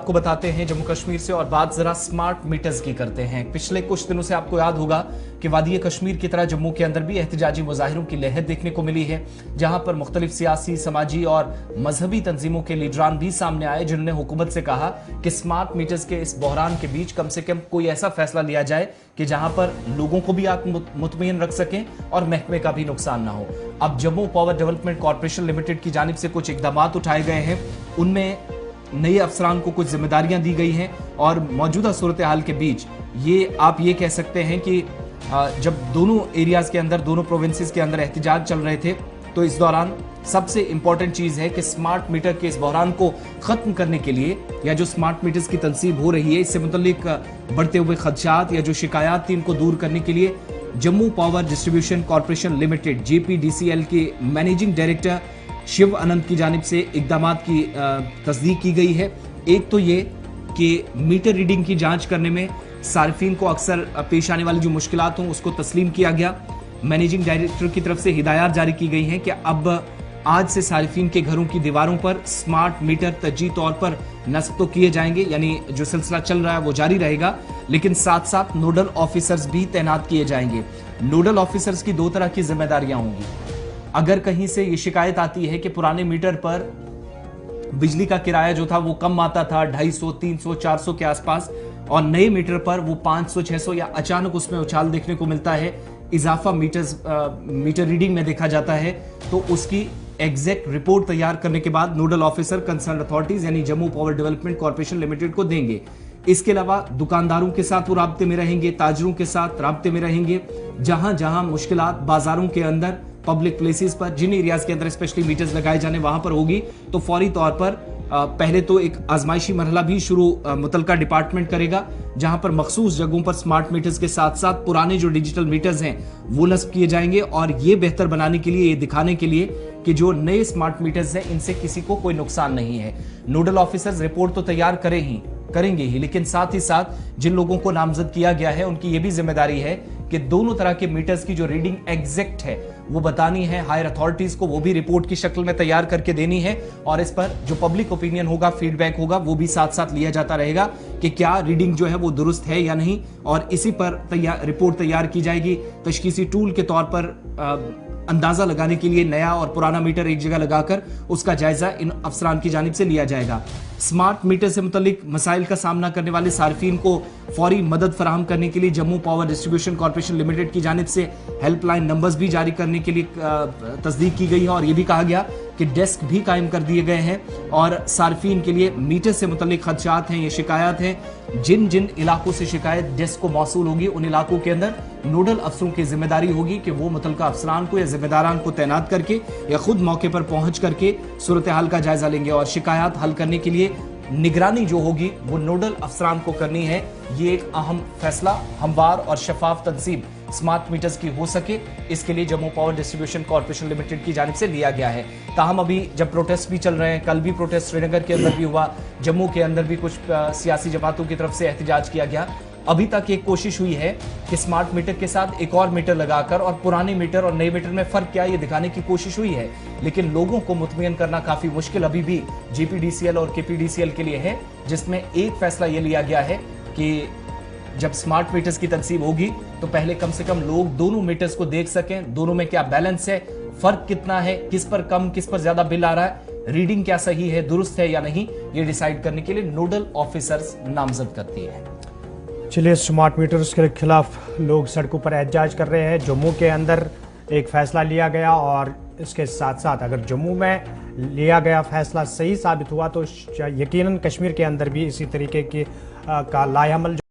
आपको बताते हैं जम्मू कश्मीर से और बात जरा स्मार्ट मीटर्स की करते हैं। पिछले कुछ दिनों से आपको याद होगा कि वादी कश्मीर की तरह जम्मू के अंदर भी एहतजाजी मुजाहिरों की लहर देखने को मिली है, जहां पर मुख्तलिफ सियासी, समाजी और मजहबी तंजीमों के लीडरान भी सामने आए, जिन्होंने हुकूमत से कहा कि स्मार्ट मीटर्स के इस बहरान के बीच कम से कम कोई ऐसा फैसला लिया जाए कि जहां पर लोगों को भी आप मुतमईन रख सकें और महकमे का भी नुकसान ना हो। अब Jammu power development corporation limited की जानिब से कुछ इकदाम उठाए गए हैं, उनमें नए अफसरान को कुछ जिम्मेदारियां दी गई हैं और मौजूदा सूरत हाल के बीच आप ये कह सकते हैं कि जब दोनों एरियाज के अंदर, दोनों प्रोविंसेस के अंदर एहतजाज चल रहे थे, तो इस दौरान सबसे इंपॉर्टेंट चीज है कि स्मार्ट मीटर के इस बहरान को खत्म करने के लिए या जो स्मार्ट मीटर्स की तनसीब हो रही है, इससे मुतल्लिक बढ़ते हुए खदशात या जो शिकायत थी, इनको दूर करने के लिए Jammu power distribution corporation limited JPDCL के मैनेजिंग डायरेक्टर शिव अनंत की जानिब से इकदाम की तस्दीक की गई है। एक तो ये कि मीटर रीडिंग की जांच करने में सार्फिन को अक्सर पेश आने वाली जो मुश्किलात हों उसको तस्लीम किया गया। मैनेजिंग डायरेक्टर की तरफ से हिदायत जारी की गई हैं कि अब आज से सार्फिन के घरों की दीवारों पर स्मार्ट मीटर तर्जीही तौर पर नस्ब तो किए जाएंगे, यानी जो सिलसिला चल रहा है वो जारी रहेगा, लेकिन साथ साथ नोडल ऑफिसर्स भी तैनात किए जाएंगे। नोडल ऑफिसर्स की दो तरह की जिम्मेदारियां होंगी। अगर कहीं से ये शिकायत आती है कि पुराने मीटर पर बिजली का किराया जो था वो कम आता था, 250, 300, 400 के आसपास, और नए मीटर पर वो 500, 600 या अचानक उसमें उछाल देखने को मिलता है, इजाफा मीटर रीडिंग में देखा जाता है, तो उसकी एग्जैक्ट रिपोर्ट तैयार करने के बाद नोडल ऑफिसर कंसर्न अथॉरिटीज यानी Jammu power development corporation limited को देंगे। इसके अलावा दुकानदारों के साथ वो राब्ते में रहेंगे, ताजरों के साथ राब्ते में रहेंगे, जहां जहां मुश्किलात बाजारों के अंदर, पब्लिक प्लेसेस पर, जिन एरियाज के अंदर स्पेशली मीटर्स लगाए जाने वहां पर होगी, तो फौरी तौर पर पहले तो एक आजमाइशी मरहला भी शुरू मुतलका डिपार्टमेंट करेगा, जहां पर मखसूस जगहों पर स्मार्ट मीटर्स के साथ साथ पुराने जो डिजिटल मीटर्स हैं वो नस्ब किए जाएंगे, और ये बेहतर बनाने के लिए, ये दिखाने के लिए कि जो नए स्मार्ट मीटर्स हैं इनसे किसी को कोई नुकसान नहीं है। नोडल ऑफिसर्स रिपोर्ट तो तैयार करेंगे ही, लेकिन साथ ही साथ जिन लोगों को नामजद किया गया है उनकी ये भी जिम्मेदारी है कि दोनों तरह के मीटर्स की जो रीडिंग एग्जैक्ट है वो बतानी है हायर अथॉरिटीज को, वो भी रिपोर्ट की शक्ल में तैयार करके देनी है, और इस पर जो पब्लिक ओपिनियन होगा, फीडबैक होगा, वो भी साथ साथ लिया जाता रहेगा कि क्या रीडिंग जो है वो दुरुस्त है या नहीं, और इसी पर रिपोर्ट तैयार की जाएगी। तशखीसी टूल के तौर पर अंदाजा लगाने के लिए नया और पुराना मीटर एक जगह लगाकर उसका जायजा इन अफसरान की जानिब से लिया जाएगा। स्मार्ट मीटर से मुतल्लिक मसाइल का सामना करने वाले सार्फिन को फौरी मदद फराहम करने के लिए Jammu power distribution corporation limited की जानिब से हेल्पलाइन नंबर्स भी जारी करने के लिए तस्दीक की गई है, और यह भी कहा गया कि डेस्क भी कायम कर दिए गए हैं, और सार्फिन के लिए मीटर से मुतल्लिक खदशात हैं, ये शिकायत हैं, जिन जिन इलाकों से शिकायत डेस्क को मौसूल होगी उन इलाकों के अंदर नोडल अफसरों की जिम्मेदारी होगी कि वो मुतलका अफसरान को या जिम्मेदारान को तैनात करके या खुद मौके पर पहुंच करके सूरत हाल का जायजा लेंगे, और शिकायत हल करने के लिए निगरानी जो होगी वो नोडल अफसरान को करनी है। ये एक अहम फैसला हमवार और शफाफ तनसीब स्मार्ट मीटर्स की हो सके, इसके लिए Jammu power distribution corporation limited की जानिब से लिया गया है। ताहम अभी जब प्रोटेस्ट भी चल रहे हैं, कल भी प्रोटेस्ट श्रीनगर के अंदर भी हुआ, जम्मू के अंदर भी कुछ सियासी जमातों की तरफ से एहतजाज किया गया। अभी तक एक कोशिश हुई है कि स्मार्ट मीटर के साथ एक और मीटर लगाकर और पुराने मीटर और नए मीटर में फर्क क्या है ये दिखाने की कोशिश हुई है, लेकिन लोगों को मुतमईन करना काफी मुश्किल अभी भी JPDCL और KPDCL के लिए है, जिसमें एक फैसला ये लिया गया है कि जब स्मार्ट मीटर्स की तनसीब होगी तो पहले कम से कम लोग दोनों मीटर्स को देख सकें, दोनों में क्या बैलेंस है, फर्क कितना है, किस पर कम किस पर ज्यादा बिल आ रहा है, रीडिंग क्या सही है, दुरुस्त है या नहीं, ये डिसाइड करने के लिए नोडल ऑफिसर्स नामजद करती है। चलिए, स्मार्ट मीटर्स के खिलाफ लोग सड़कों पर एहतजाज कर रहे हैं। जम्मू के अंदर एक फैसला लिया गया, और इसके साथ साथ अगर जम्मू में लिया गया फैसला सही साबित हुआ तो यकीनन कश्मीर के अंदर भी इसी तरीके की का लाएअमल